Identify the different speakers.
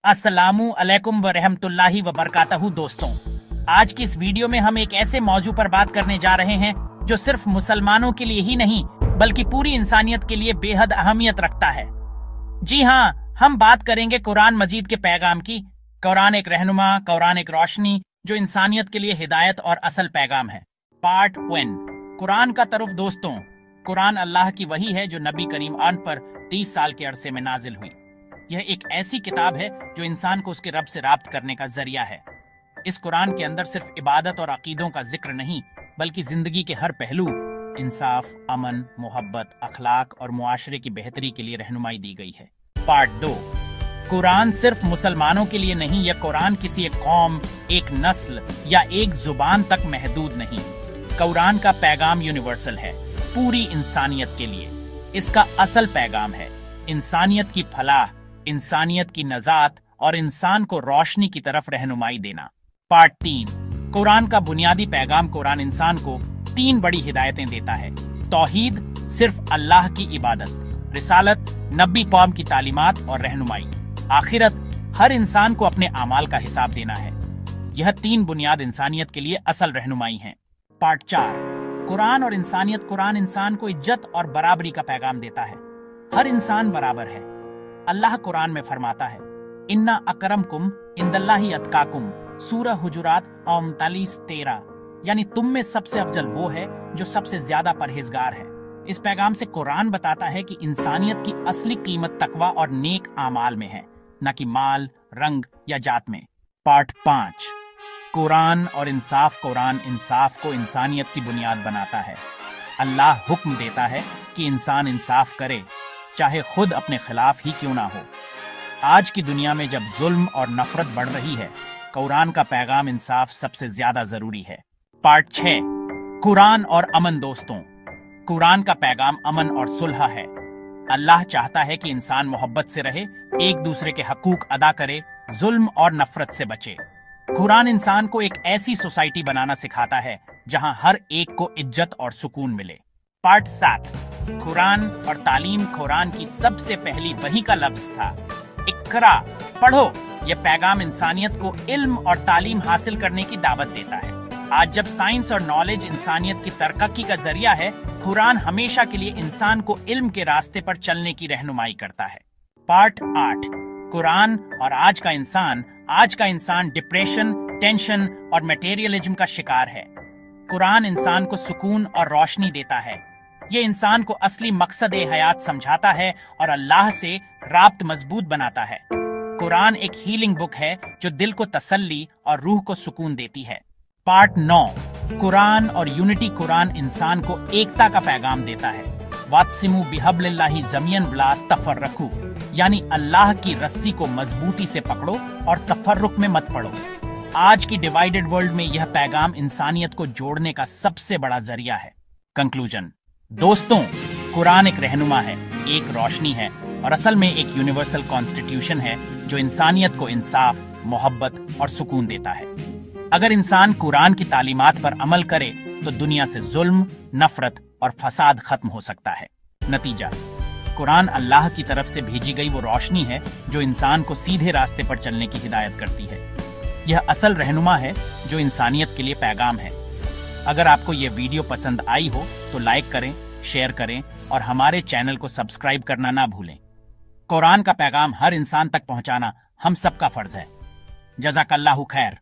Speaker 1: अस्सलामु अलैकुम व रहमतुल्लाहि व बरकातहू। दोस्तों, आज की इस वीडियो में हम एक ऐसे मौजू पर बात करने जा रहे हैं जो सिर्फ मुसलमानों के लिए ही नहीं बल्कि पूरी इंसानियत के लिए बेहद अहमियत रखता है। जी हाँ, हम बात करेंगे कुरान मजीद के पैगाम की। कुरान एक रहनुमा, कुरान एक रोशनी जो इंसानियत के लिए हिदायत और असल पैगाम है। पार्ट 1, कुरान का तरुफ। दोस्तों, कुरान अल्लाह की वही है जो नबी करीम आन पर 30 साल के अरसे में नाजिल हुई। यह एक ऐसी किताब है जो इंसान को उसके रब से राब्त करने का जरिया है। इस कुरान के अंदर सिर्फ इबादत और अकीदों का जिक्र नहीं बल्कि जिंदगी के हर पहलू, इंसाफ, अमन, मोहब्बत, अखलाक और मुआशरे की बेहतरी के लिए रहनुमाई दी गई है। पार्ट 2, कुरान सिर्फ मुसलमानों के लिए नहीं, यह कुरान किसी एक कौम, एक नस्ल या एक जुबान तक महदूद नहीं। कुरान का पैगाम यूनिवर्सल है, पूरी इंसानियत के लिए। इसका असल पैगाम है इंसानियत की फलाह, इंसानियत की नजात और इंसान को रोशनी की तरफ रहनुमाई देना। पार्ट 3, कुरान का बुनियादी पैगाम। कुरान इंसान को 3 बड़ी हिदायतें देता है। तौहीद, सिर्फ अल्लाह की इबादत। रिसालत, नबी कौम की तालीमात और रहनुमाई। आखिरत, हर इंसान को अपने आमाल का हिसाब देना है। यह 3 बुनियाद इंसानियत के लिए असल रहनुमाई हैं। पार्ट 4, कुरान और इंसानियत। कुरान इंसान को इज्जत और बराबरी का पैगाम देता है। हर इंसान बराबर है। अल्लाह कुरान में फरमाता है, इन्ना अकरमकुम इंदल्लाहि अतकाकुम। सूरह हुजुरात 39-13, यानी तुम में सबसे अफजल वो है जो सबसे ज्यादा परहेजगार है। इस पैगाम से कुरान बताता है कि इंसानियत की असली कीमत तकवा और नेक आमाल में है, न कि माल, रंग या जात में। पार्ट 5, कुरान और इंसाफ। कुरान इंसाफ को इंसानियत की बुनियाद बनाता है। अल्लाह हुक्म देता है कि इंसान इंसाफ करे, चाहे खुद अपने खिलाफ ही क्यों ना हो। आज की दुनिया में जब जुल्म और नफरत बढ़ रही है, कुरान का पैगाम इंसाफ सबसे ज्यादा जरूरी है। पार्ट 6, कुरान और अमन। दोस्तों, कुरान का पैगाम अमन और सुलह है। अल्लाह चाहता है कि इंसान मोहब्बत से रहे, एक दूसरे के हकूक अदा करे, जुल्म और नफरत से बचे। कुरान इंसान को एक ऐसी सोसाइटी बनाना सिखाता है जहां हर एक को इज्जत और सुकून मिले। पार्ट 7, कुरान और तालीम। कुरान की सबसे पहली वही का लफ्ज था, इकरा, पढ़ो। यह पैगाम इंसानियत को इल्म और तालीम हासिल करने की दावत देता है। आज जब साइंस और नॉलेज इंसानियत की तरक्की का जरिया है, कुरान हमेशा के लिए इंसान को इल्म के रास्ते पर चलने की रहनुमाई करता है। पार्ट 8, कुरान और आज का इंसान। आज का इंसान डिप्रेशन, टेंशन और मटेरियलिज्म का शिकार है। कुरान इंसान को सुकून और रोशनी देता है। ये इंसान को असली मकसद हयात समझाता है और अल्लाह से राब्त मजबूत बनाता है। कुरान एक हीलिंग बुक है जो दिल को तसल्ली और रूह को सुकून देती है। पार्ट 9, कुरान और यूनिटी। कुरान इंसान को एकता का पैगाम देता है। वात्सिमु बिहब्लिल्लाहि जमियन वला तफर्रकू, यानी अल्लाह की रस्सी को मजबूती से पकड़ो और तफर्रुक में मत पड़ो। आज की डिवाइडेड वर्ल्ड में यह पैगाम इंसानियत को जोड़ने का सबसे बड़ा जरिया है। कंक्लूजन। दोस्तों, कुरान एक रहनुमा है, एक रोशनी है और असल में एक यूनिवर्सल कॉन्स्टिट्यूशन है जो इंसानियत को इंसाफ, मोहब्बत और सुकून देता है। अगर इंसान कुरान की तालीमात पर अमल करे तो दुनिया से जुल्म, नफरत और फसाद खत्म हो सकता है। नतीजा, कुरान अल्लाह की तरफ से भेजी गई वो रोशनी है जो इंसान को सीधे रास्ते पर चलने की हिदायत करती है। यह असल रहनुमा है जो इंसानियत के लिए पैगाम है। अगर आपको ये वीडियो पसंद आई हो तो लाइक करें, शेयर करें और हमारे चैनल को सब्सक्राइब करना ना भूलें। कुरान का पैगाम हर इंसान तक पहुंचाना हम सबका फर्ज है। जज़ाकल्लाहु खैर।